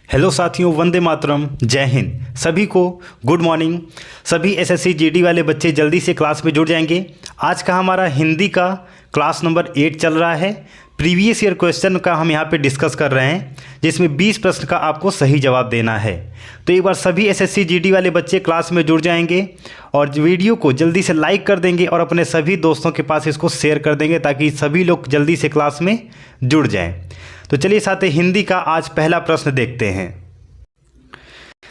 Hello साथियों, वंदे मातरम, जय हिंद। सभी को गुड मॉर्निंग। सभी एसएससी जीडी वाले बच्चे जल्दी से क्लास में जुड़ जाएंगे। आज का हमारा हिंदी का क्लास नंबर 8 चल रहा है। प्रीवियस ईयर क्वेश्चन का हम यहाँ पे डिस्कस कर रहे हैं, जिसमें 20 प्रश्न का आपको सही जवाब देना है। तो एक बार सभी एसएससी जीडी वाले बच्चे क्लास में जुड़ जाएंगे और वीडियो को जल्दी से लाइक कर देंगे और अपने सभी दोस्तों के पास इसको शेयर कर देंगे, ताकि सभी लोग जल्दी से क्लास में जुड़ जाएं। तो चलिए साथी, हिंदी का आज पहला प्रश्न देखते हैं।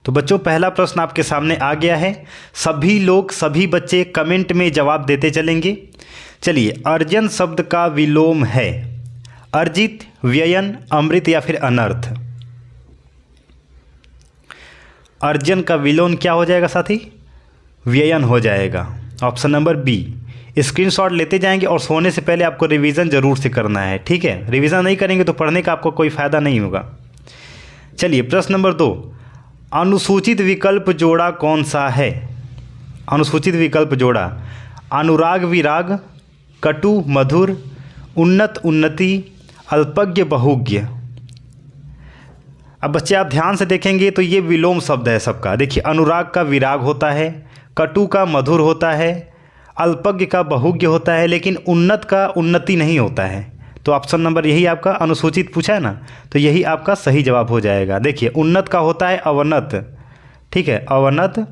तो बच्चों, पहला प्रश्न आपके सामने आ गया है। सभी लोग, सभी बच्चे कमेंट में जवाब देते चलेंगे। चलिए, अर्जन शब्द का विलोम है अर्जित, व्ययन, अमृत या फिर अनर्थ। अर्जन का विलोम क्या हो जाएगा साथी? व्ययन हो जाएगा। Option number B. स्क्रीनशॉट लेते जाएंगे और सोने से पहले आपको रिवीजन ज़रूर से करना है, ठीक है? रिवीजन नहीं करेंगे तो पढ़ने का आपको कोई फ़ायदा नहीं होगा। चलिए, प्रश्न नंबर 2। अनुसूचित विकल्प जोड़ा कौन सा है? अनुसूचित विकल्प जोड़ा अनुराग विराग, कटु मधुर, उन्नत उन्नति, अल्पज्ञ बहुज्ञ। अब बच्चे आप ध्यान से देखेंगे तो ये विलोम शब्द है सबका। देखिए, अनुराग का विराग होता है, कटु का मधुर होता है, अल्पज्ञ का बहुज्ञ होता है, लेकिन उन्नत का उन्नति नहीं होता है। तो ऑप्शन नंबर यही आपका अनुसूचित पूछा है ना, तो यही आपका सही जवाब हो जाएगा। देखिए, उन्नत का होता है अवनत, ठीक है, अवनत,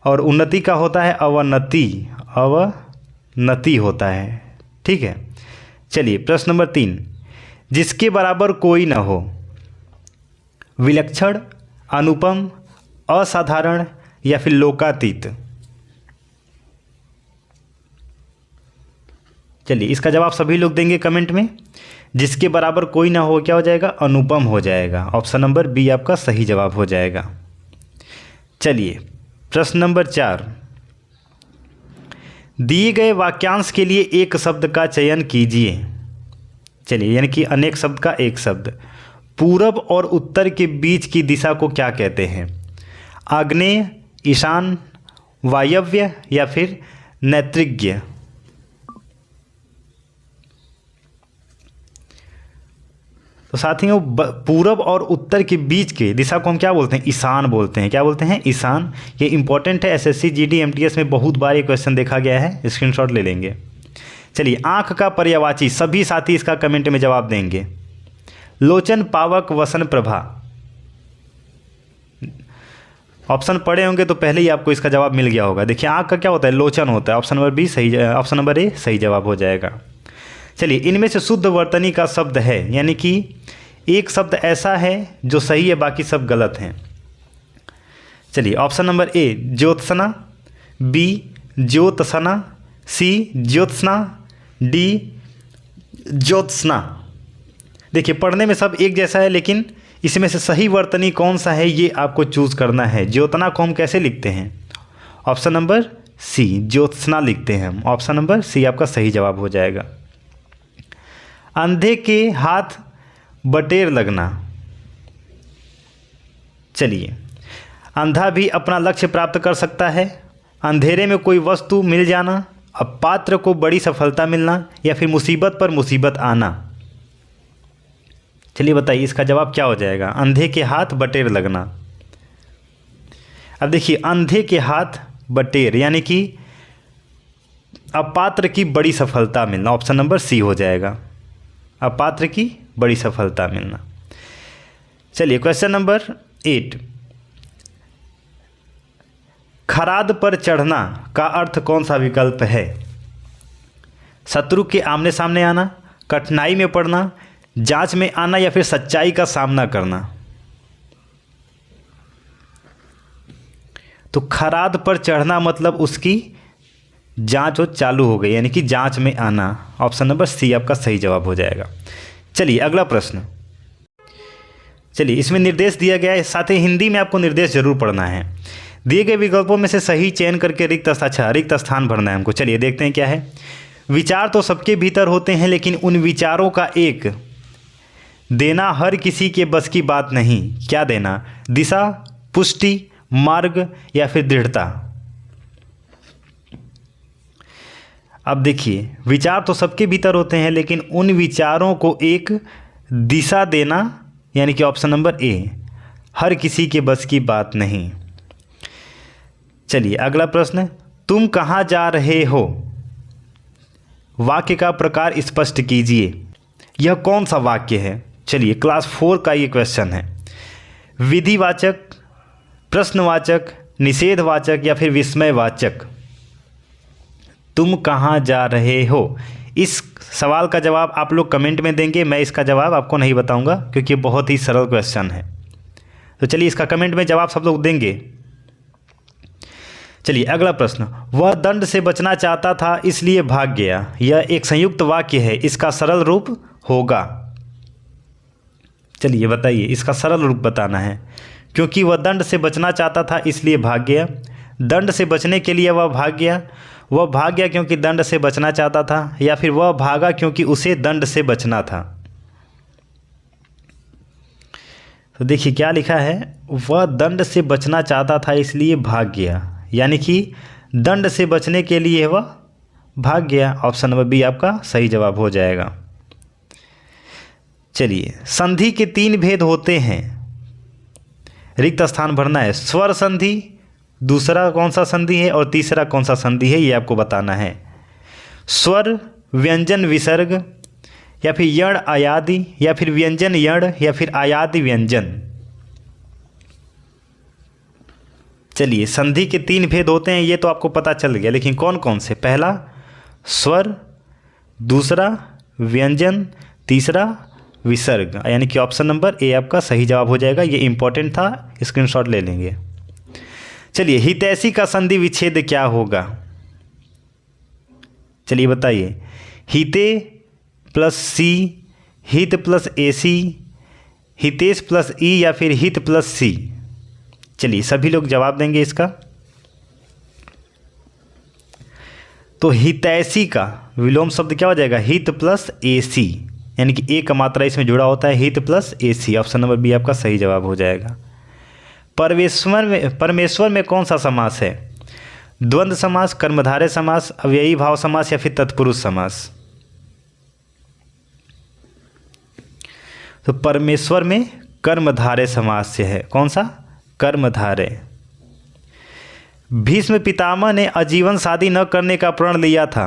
और उन्नति का होता है अवनति, अवनति होता है, ठीक है। चलिए, प्रश्न नंबर 3। जिसके बराबर कोई न हो, विलक्षण, अनुपम, असाधारण या फिर लोकातीत। चलिए, इसका जवाब सभी लोग देंगे कमेंट में। जिसके बराबर कोई ना हो क्या हो जाएगा? अनुपम हो जाएगा। ऑप्शन नंबर बी आपका सही जवाब हो जाएगा। चलिए, प्रश्न नंबर 4। दिए गए वाक्यांश के लिए एक शब्द का चयन कीजिए। चलिए, यानी कि अनेक शब्द का एक शब्द। पूरब और उत्तर के बीच की दिशा को क्या कहते हैं? आग्नेय, ईशान, वायव्य या फिर नैऋत्य। तो साथियों, पूरब और उत्तर के बीच के दिशा को हम क्या बोलते हैं? ईशान बोलते हैं। क्या बोलते हैं? ईशान। ये इंपॉर्टेंट है, एसएससी जीडी एमटीएस में बहुत बार ये क्वेश्चन देखा गया है, स्क्रीनशॉट ले लेंगे। चलिए, आंख का पर्यायवाची, सभी साथी इसका कमेंट में जवाब देंगे। लोचन, पावक, वसन, प्रभा। ऑप्शन पढ़े होंगे तो पहले ही आपको इसका जवाब मिल गया होगा। देखिए, आंख का क्या होता है? लोचन होता है। ऑप्शन नंबर बी सही, ऑप्शन नंबर ए सही जवाब हो जाएगा। चलिए, इनमें से शुद्ध वर्तनी का शब्द है, यानी कि एक शब्द ऐसा है जो सही है, बाकी सब गलत हैं। चलिए, option number A Jyotsna, B Jyotsna, C Jyotsna, D Jyotsna. देखिए, पढ़ने में सब एक जैसा है, लेकिन इसमें से सही वर्तनी कौन सा है ये आपको चूज करना है। ज्योतना को हम कैसे लिखते हैं? ऑप्शन नंबर सी, ज्योत्सना लिखते हैं हम। ऑप्शन नंबर सी आपका सही जवाब हो जाएगा। अंधे के हाथ बटेर लगना। चलिए, अंधा भी अपना लक्ष्य प्राप्त कर सकता है, अंधेरे में कोई वस्तु मिल जाना, अब पात्र को बड़ी सफलता मिलना या फिर मुसीबत पर मुसीबत आना। चलिए बताइए, इसका जवाब क्या हो जाएगा? अंधे के हाथ बटेर लगना। अब देखिए, अंधे के हाथ बटेर यानी कि अपात्र की बड़ी सफलता मिलना। ऑप्शन नंबर सी हो जाएगा, अपात्र की बड़ी सफलता मिलना। चलिए, क्वेश्चन नंबर 8। खराद पर चढ़ना का अर्थ कौन सा विकल्प है? शत्रु के आमने सामने आना, कठिनाई में पड़ना, जांच में आना या फिर सच्चाई का सामना करना। तो खराद पर चढ़ना मतलब उसकी जांच हो चालू हो गई, यानी कि जांच में आना। ऑप्शन नंबर सी आपका सही जवाब हो जाएगा। चलिए, अगला प्रश्न। चलिए, इसमें निर्देश दिया गया है, साथ ही हिंदी में आपको निर्देश जरूर पढ़ना है। दिए गए विकल्पों में से सही चयन करके रिक्त स्थान भरना है हमको। चलिए देखते हैं क्या है। विचार तो सबके भीतर होते हैं, लेकिन उन विचारों का एक देना हर किसी के बस की बात नहीं। क्या देना? दिशा, पुष्टि, मार्ग या फिर दृढ़ता। अब देखिए, विचार तो सबके भीतर होते हैं, लेकिन उन विचारों को एक दिशा देना, यानी कि ऑप्शन नंबर ए, हर किसी के बस की बात नहीं। चलिए अगला प्रश्न, तुम कहाँ जा रहे हो, वाक्य का प्रकार स्पष्ट कीजिए। यह कौन सा वाक्य है? चलिए क्लास 4 का ये क्वेश्चन है। विधिवाचक, प्रश्नवाचक, निषेधवाचक या फिर विस्मयवाचक। तुम कहाँ जा रहे हो, इस सवाल का जवाब आप लोग कमेंट में देंगे। मैं इसका जवाब आपको नहीं बताऊंगा क्योंकि ये बहुत ही सरल क्वेश्चन है। तो चलिए इसका कमेंट में जवाब सब लोग देंगे। चलिए अगला प्रश्न, वह दंड से बचना चाहता था इसलिए भाग गया। यह एक संयुक्त वाक्य है, इसका सरल रूप होगा। चलिए बताइए, इसका सरल रूप बताना है। क्योंकि वह दंड से बचना चाहता था इसलिए भाग गया, दंड से बचने के लिए वह भाग गया, वह भाग गया क्योंकि दंड से बचना चाहता था, या फिर वह भागा क्योंकि उसे दंड से बचना था। तो देखिए क्या लिखा है, वह दंड से बचना चाहता था इसलिए भाग गया, यानी कि दंड से बचने के लिए वह भाग गया। ऑप्शन नंबर बी आपका सही जवाब हो जाएगा। चलिए, संधि के 3 भेद होते हैं, रिक्त स्थान भरना है। स्वर संधि, दूसरा कौन सा संधि है और तीसरा कौन सा संधि है, ये आपको बताना है। स्वर व्यंजन विसर्ग, या फिर यण आयादि, या फिर व्यंजन यण, या फिर आयादि व्यंजन। चलिए, संधि के 3 भेद होते हैं ये तो आपको पता चल गया, लेकिन कौन कौन से? पहला स्वर, दूसरा व्यंजन, तीसरा विसर्ग, यानी कि ऑप्शन नंबर ए आपका सही जवाब हो जाएगा। ये इंपॉर्टेंट था, स्क्रीनशॉट ले लेंगे। चलिए, हितैषी का संधि विच्छेद क्या होगा? चलिए बताइए। हिते प्लस सी, हित प्लस एसी, हितेश प्लस ई, या फिर हित प्लस सी। चलिए सभी लोग जवाब देंगे इसका। तो हितैषी का विलोम शब्द क्या हो जाएगा? हित प्लस एसी, यानी कि ए का मात्रा इसमें जुड़ा होता है, हित plus AC. Option number B आपका सही जवाब हो जाएगा। परमेश्वर में कौन सा समास है? द्वंद्व समास, कर्मधारय समास, अव्ययी भाव समास, या फिर तत्पुरुष समास। तो परमेश्वर में कर्मधारय समास से है, कौन सा? कर्मधारय। भीष्म पितामह ने आजीवन शादी न करने का प्रण लिया था,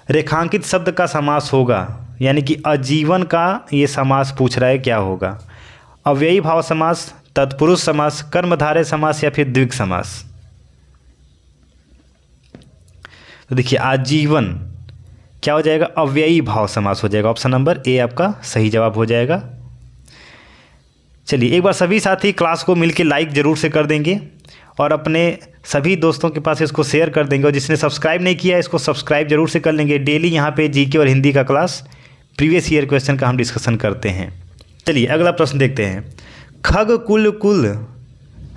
रेखांकित शब्द का समास होगा, यानी कि आजीवन का ये समास पूछ रहा है, क्या होगा? अव्ययी भाव समास, तत्पुरुष समास, कर्मधारय समास, या फिर द्विग समास। तो देखिए आजीवन क्या हो जाएगा? अव्ययी भाव समास हो जाएगा। ऑप्शन नंबर ए आपका सही जवाब हो जाएगा। चलिए एक बार सभी साथी क्लास को मिलकर लाइक ज़रूर से कर देंगे और अपने सभी दोस्तों के पास इसको शेयर कर देंगे, और जिसने सब्सक्राइब नहीं किया इसको सब्सक्राइब जरूर से कर लेंगे। डेली यहाँ पे जीके और हिंदी का क्लास, प्रीवियस ईयर क्वेश्चन का हम डिस्कशन करते हैं। चलिए अगला प्रश्न देखते हैं। खग कुल कुल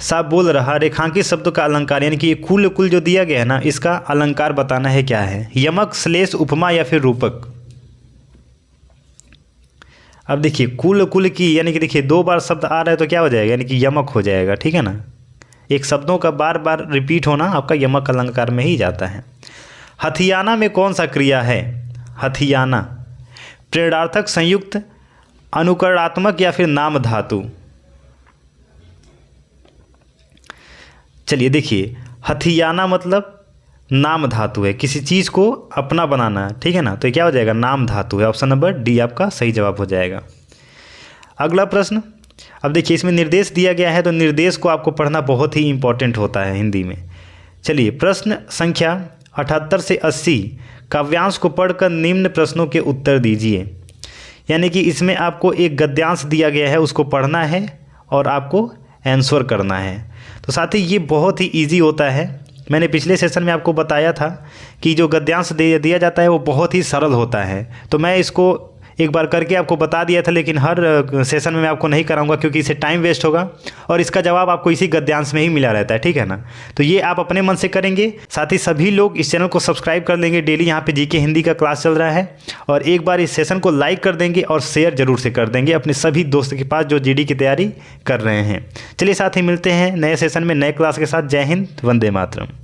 सा बोल रहा, रेखांकित शब्दों का अलंकार, यानी कि ये कुल कुल जो दिया गया है ना, इसका अलंकार बताना है क्या है? यमक, श्लेष, उपमा, या फिर रूपक। अब देखिए कुल कुल की, यानी कि देखिए 2 बार शब्द आ रहा है तो क्या हो जाएगा? यानी कि यमक हो जाएगा, ठीक है ना। एक शब्दों का बार बार रिपीट होना आपका यमक अलंकार में ही जाता है। हथियाना में कौन सा क्रिया है? हथियाना प्रेरणार्थक, संयुक्त, अनुकरणात्मक, या फिर नाम धातु। चलिए देखिए, हथियाना मतलब नाम धातु है, किसी चीज़ को अपना बनाना, ठीक है ना। तो ये क्या हो जाएगा? नाम धातु है। ऑप्शन नंबर डी आपका सही जवाब हो जाएगा। अगला प्रश्न, अब देखिए इसमें निर्देश दिया गया है, तो निर्देश को आपको पढ़ना बहुत ही इंपॉर्टेंट होता है हिंदी में। चलिए प्रश्न संख्या 78 से 80 काव्यांश को पढ़कर निम्न प्रश्नों के उत्तर दीजिए। यानी कि इसमें आपको एक गद्यांश दिया गया है, उसको पढ़ना है और आपको आंसर करना है। तो साथ ही ये बहुत ही इजी होता है। मैंने पिछले सेशन में आपको बताया था कि जो गद्यांश दिया जाता है वो बहुत ही सरल होता है, तो मैं इसको एक बार करके आपको बता दिया था, लेकिन हर सेशन में मैं आपको नहीं कराऊंगा क्योंकि इससे टाइम वेस्ट होगा, और इसका जवाब आपको इसी गद्यांश में ही मिला रहता है, ठीक है ना। तो ये आप अपने मन से करेंगे। साथ ही सभी लोग इस चैनल को सब्सक्राइब कर लेंगे, डेली यहाँ पे जीके हिंदी का क्लास चल रहा है, और एक बार इस सेशन को लाइक कर देंगे और शेयर जरूर से कर देंगे अपने सभी दोस्तों के पास जो जीडी की तैयारी कर रहे हैं। चलिए साथ ही मिलते हैं नए सेशन में नए क्लास के साथ। जय हिंद, वंदे मातरम।